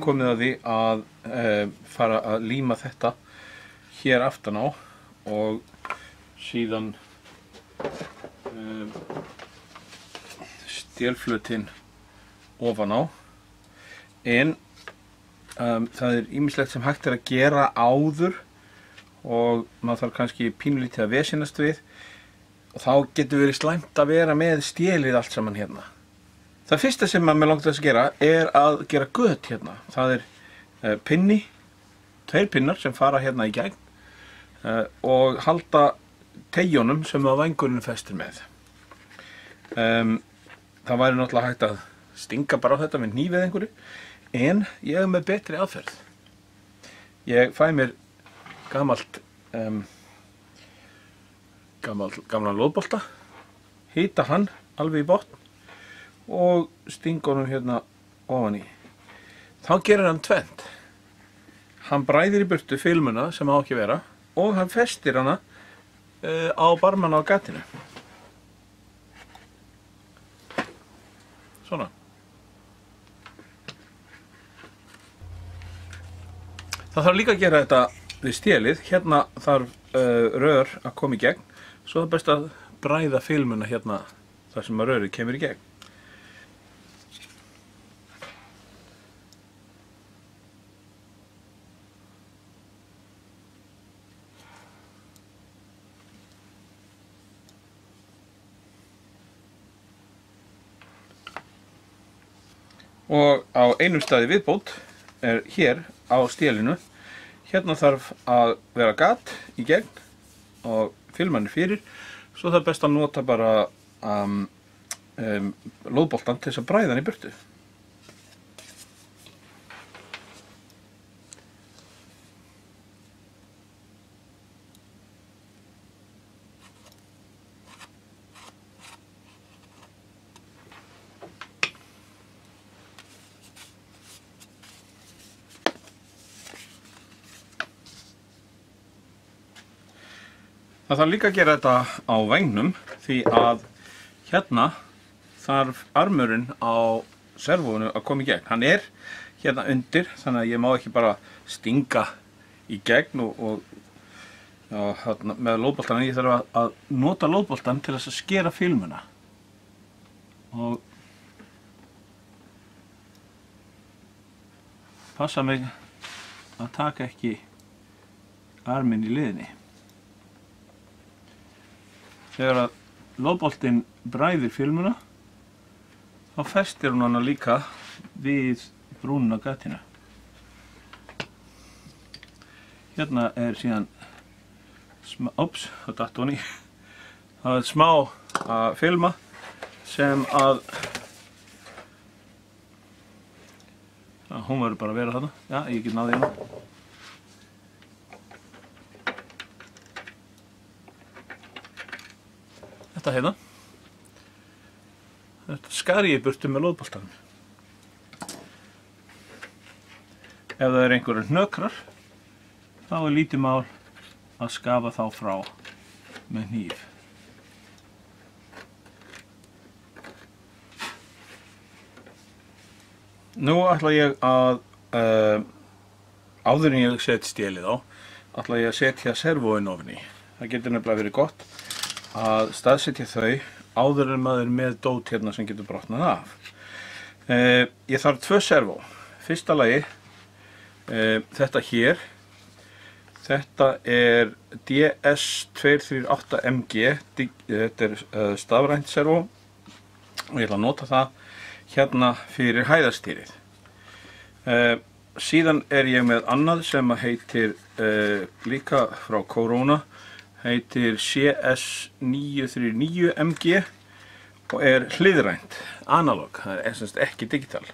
komið að því að fara að líma þetta hér aftan á og síðan stélflötinn ofan á. En það ýmislegt sem hægt að gera áður og maður þarf kannski pínulítið að vesenast við og þá getur verið slæmt að vera með stélið allt saman hérna. Það fyrsta sem maður langar að gera er að gera göt hérna. Það pinni, 2 pinnar sem fara hérna í gegn og halda teyjunum sem að vængurinn festir með. Það væri náttúrulega hægt að stinga bara á þetta með hníf eða einhverju, en ég með betri aðferð. Ég fæ mér gamlan lóðbolta, hita hann alveg í botn og stinga honum hérna ofan í. Þá gerir hann tvennt. Hann bræðir í burtu filmuna sem á ekki vera og hann festir hana á barmana á gatinu. Svona. Það þarf líka að gera þetta við stélið. Hérna þarf rör að koma í gegn, svo það er best að bræða filmuna hérna þar sem að rörið kemur í gegn. Og á einum staði viðbót er hér á stélinu. Hérna þarf að vera gat í gegn og filman fyrir, svo það er best að nota bara lóðboltan til þess að bræða hann í burtu. Það þarf líka að gera þetta á vængnum því að hérna þarf armurinn á servóinu að koma í gegn. Hann er hérna undir, þannig að ég má ekki bara stinga í gegn og með lóðboltan. Ég þarf að nota lóðboltan til þess að skera filmuna. Og passa mig að taka ekki arminn í liðinni. Þegar að lóðboltinn bræðir filmuna, þá festir hún hana líka við brúnin á gatinu. Hérna er síðan, það datt hún í. Það er smá filma sem að, hún verður bara að vera þarna. Já, ég get náði hérna. Þetta hérna. Þetta skar ég í burtu með lóðboltanum. Ef það er einhverjir hnökrar, þá er lítið mál að skafa þá frá með hníf. Nú ætla ég að, áður en ég set stélið á, ætla ég að setja servóin ofan í. Það getur nefnilega verið gott að staðsetja þau áður en maður með dót hérna sem getur brotnað af. Ég þarf 2 servó. Fyrsta lagi, þetta hér. Þetta er DS238MG. Þetta er stafrænt servó og ég ætla að nota það hérna fyrir hæðastýrið. Síðan er ég með annað sem heitir líka frá Corona. Heitir CS939MG og er hliðrænt, analog, það er semst ekki digital.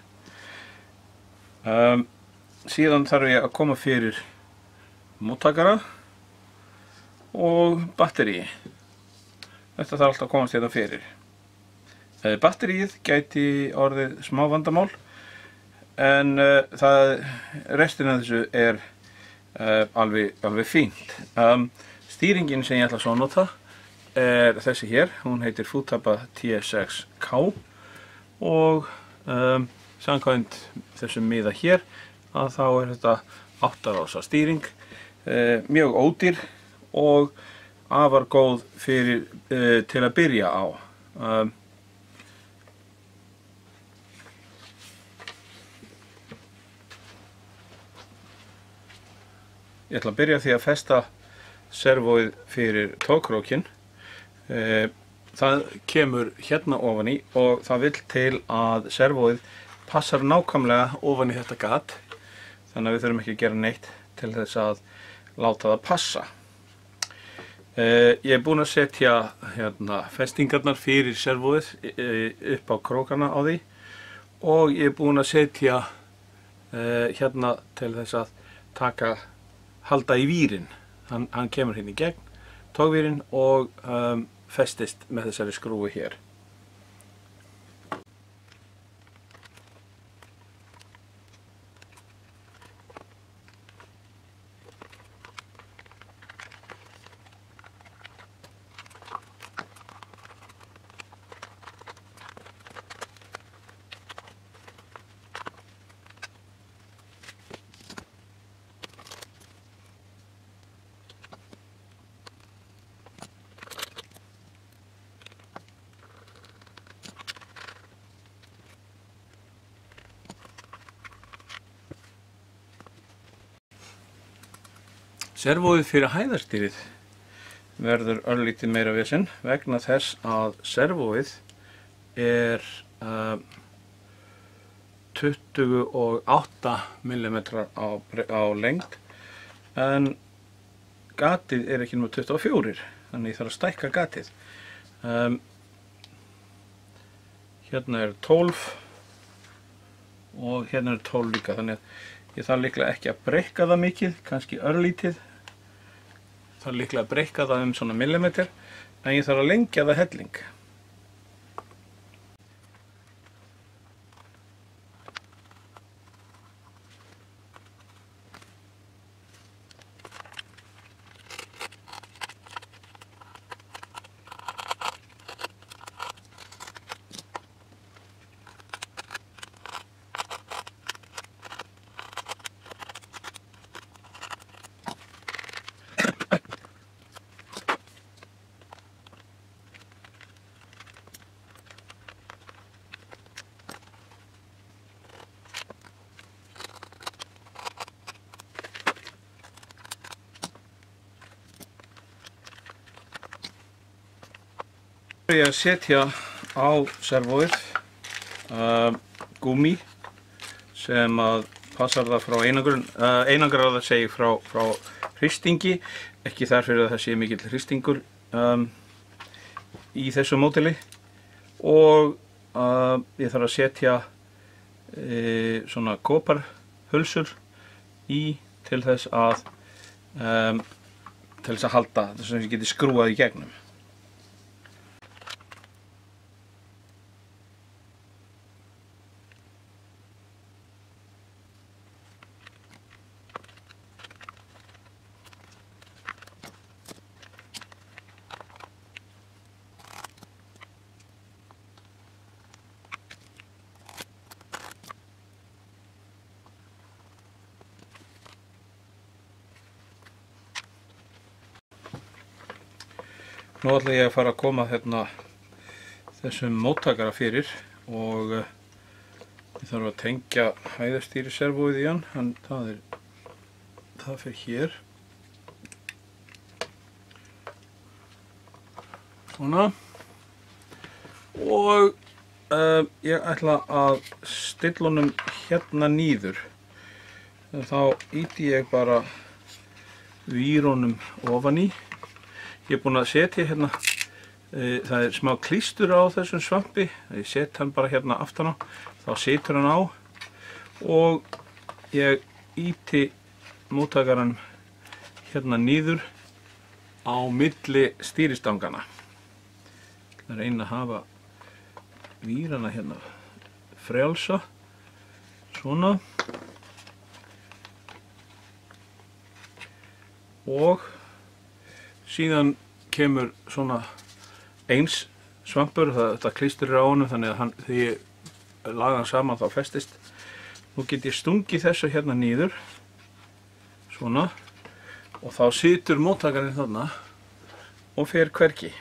Síðan þarf ég að koma fyrir móttakara og batteríi. Þetta þarf alltaf að komast hérna fyrir. Batteríið gæti orðið smá vandamál, en restin af þessu er alveg fínt. Stýringin sem ég ætla svo að nota er þessi hér, hún heitir Futaba TS6K og samkvæmt þessum miða hér að þá þetta 8 rása stýring, mjög ódýr og afar góð fyrir, til að byrja á. Ég ætla að byrja því að festa servóið fyrir tókrókinn. Það kemur hérna ofan í og það vill til að servóið passar nákvæmlega ofan í þetta gat. Þannig að við þurfum ekki að gera neitt til þess að láta það passa. Ég er búinn að setja festingarnar fyrir servóið upp á krókana á því og ég er búinn að setja hérna til þess að halda í vírinn. Hann kemur hérna í gegn, tókvírinn og festist með þessari skrúfu hér. Servóið fyrir hæðarstýrið verður örlítið meira vesen vegna þess að servóið er 28 mm á lengd en gatið er ekki nema 24, þannig ég þarf að stækka gatið. Hérna er 12 og hérna er 12 líka, þannig að ég þarf líklega ekki að breikka það mikið, kannski örlítið. Það er líklega að breikka það svona millimetr, en ég þarf að lengja það helling. Ég er að setja á servóið gúmmí sem að passar það frá einangrar það segi frá hristingi, ekki þar fyrir að það sé mikill hristingur í þessu módeli, og ég þarf að setja svona koparhulsur í til þess að halda þess að ég geti skrúað í gegnum. Nú ætla ég að fara að koma þessum móttakara fyrir og ég þarf að tengja hæðarstýriservóið í hann. Það fyrir hér. Svona. Og ég ætla að stilla honum hérna niður. Þá ýti ég bara vírunum ofan í. Ég er búinn að setja hérna, það er smá klístur á þessum svampi, ég set hann bara hérna aftan á, þá situr hann á og ég ýti móttakarann hérna niður á milli stýristangana. Það er að hafa vírana hérna frjálsa, svona, og síðan kemur svona eins svampur, þetta klístur á honum þannig að þegar ég laga hann saman þá festist. Nú get ég stungið þessu hérna niður, svona, og þá situr móttakarinn þarna og fer hvergi.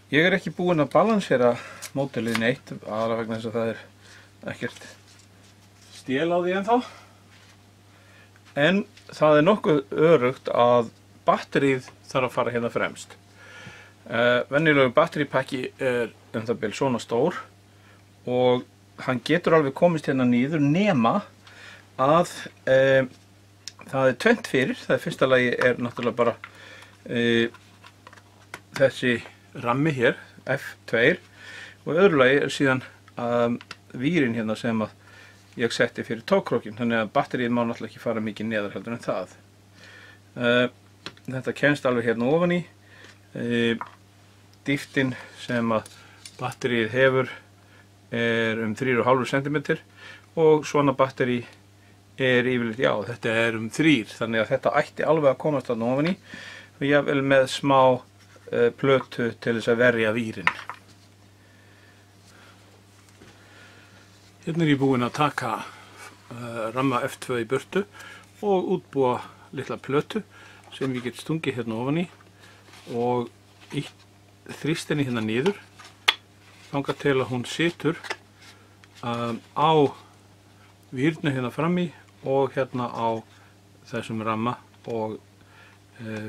Ég er ekki búinn að balansera módelið neitt, aðra vegna þess að það er ekkert stél á því ennþá. En það er nokkuð örugt að batterið þarf að fara hérna fremst. Venjulegur batteripakki er það bil svona stór og hann getur alveg komist hérna niður nema að það er tvennt fyrir. Það fyrsta lagi er náttúrulega bara þessi rammi hér, F2, og öðru lagi er síðan vírinn hérna sem að ég setti fyrir tókrókin, þannig að batterið má náttúrulega ekki fara mikið neðar heldur en það. Þetta kemst alveg hérna ofan í. Dýptin sem að batterið hefur er 3,5 cm og svona batteri er yfirleitt, já, þetta er 3, þannig að þetta ætti alveg að komast þarna ofan í og jafnvel með smá plötu til þess að verja vírinn. Hérna er ég búinn að taka ramma F2 í burtu og útbúa litla plötu sem ég get stungið hérna ofan í og þrýst henni hérna niður þangað til að hún situr á vírnu hérna frammi og hérna á þessum ramma og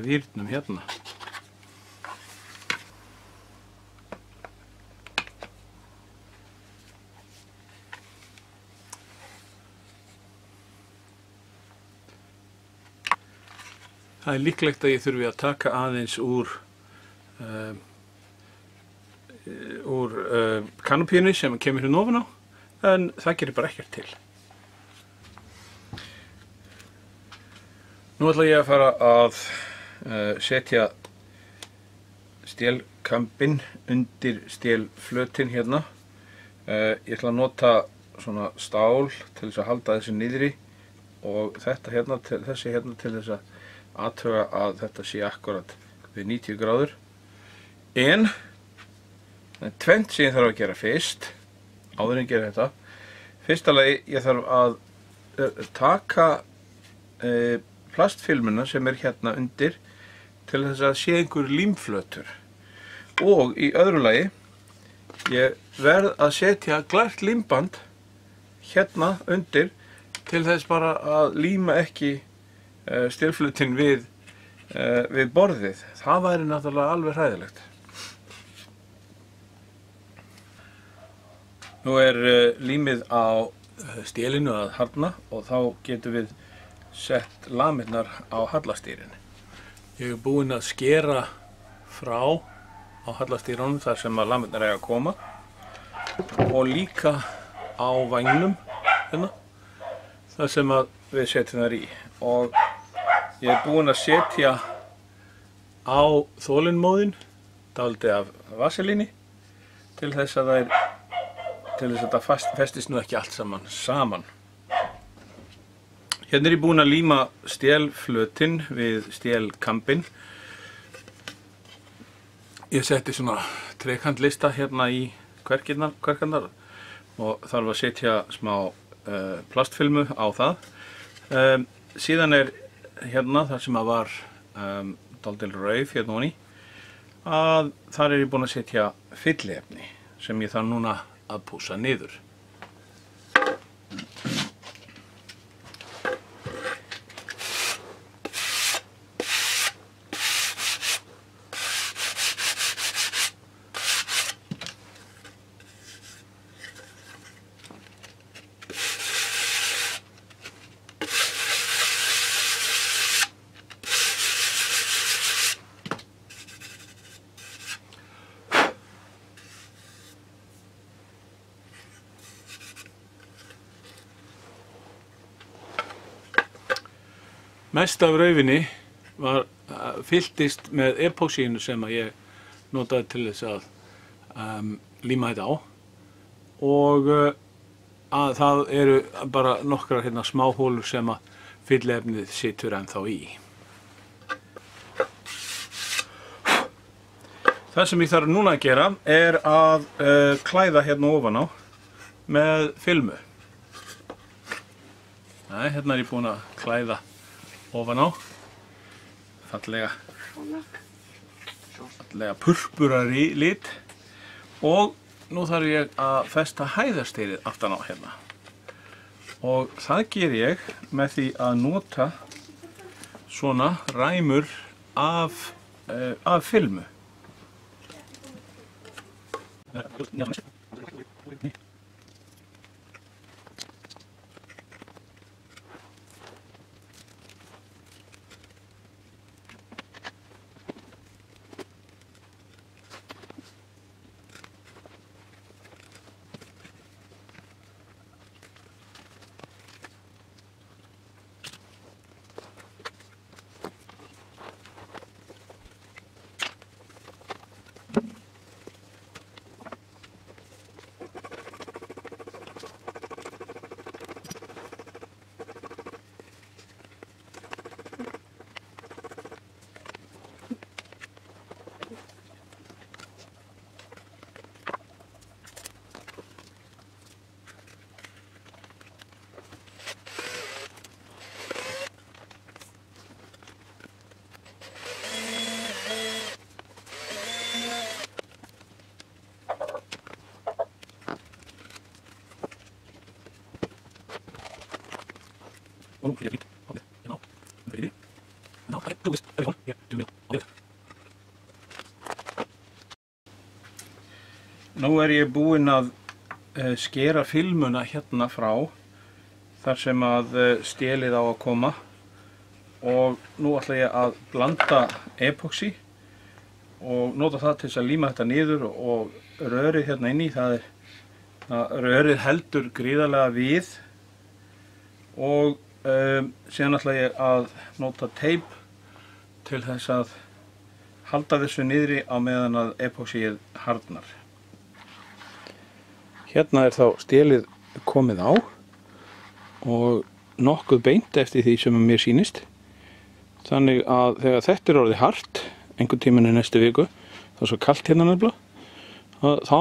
vírnum hérna. Það er líklegt að ég þurfi að taka aðeins úr kanopíunni sem kemur hérna ofan á, en það gerir bara ekkert til. Nú ætla ég að fara að setja stélkambinn undir stélflötinn hérna. Ég ætla að nota svona stál til þess að halda þessu niðri og þetta hérna, þessi hérna til þess að athuga að þetta sé akkurat við 90 gráður. En það er tvennt sem ég þarf að gera fyrst, áður en ég gera þetta. Fyrsta lagi, ég þarf að taka plastfilmuna sem er hérna undir til þess að sé einhver límflötur. Og í öðru lagi, ég verð að setja glært límband hérna undir til þess bara að líma ekki stélflötinn við borðið. Það væri náttúrulega alveg hræðilegt. Nú er límið á stélinu að harðna og þá getum við sett lamirnar á hallastýrin. Ég er búinn að skera frá á hallastýrunum þar sem að lamirnar eiga að koma og líka á vængnum hérna, þar sem að við setjum þær í. Og ég er búinn að setja á þolinmóðin dálítið af vaselíni til þess að það festist nú ekki allt saman. Hérna er ég búinn að líma stélflötinn við stélkambinn. Ég setti svona trekantslista hérna í kverkarnar og þarf að setja smá plastfilmu á það. Síðan er hérna þar sem að var dálítil rauf hérna ofan í, að þar er ég búinn að setja fylliefni sem ég þarf núna að pússa niður. Mest af raufinni fylltist með epóxíinu sem að ég notaði til þess að líma þetta á og að það eru bara nokkrar hérna smá hólur sem að fylliefnið situr ennþá í. Það sem ég þarf núna að gera er að klæða hérna ofan á með filmu. Hérna er ég búinn að klæða ofan á. Fallega purpurari lit. Og nú þarf ég að festa hæðarstýrið aftan á hérna. Og það ger ég með því að nota svona ræmur af filmu. Nú er ég búinn að skera filmuna hérna frá þar sem að stélið á að koma og nú ætla ég að blanda epoxy og nota það til að líma þetta niður og rörið hérna inni, rörið heldur gríðarlega við og síðan ætla ég að nota teip til þess að halda þessu niðri á meðan að epoxyið harðnar. Hérna er þá stélið komið á og nokkuð beint eftir því sem mér sýnist. Þannig að þegar þetta er orðið hart, einhvern tímann í næstu viku, það er svo kalt hérna nefnilega, þá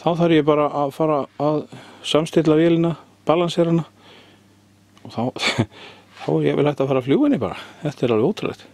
þarf ég bara að fara að samstilla vélina, balansera hana og þá er ég vel hægt að fara að fljúga henni bara. Þetta er alveg ótrúlegt.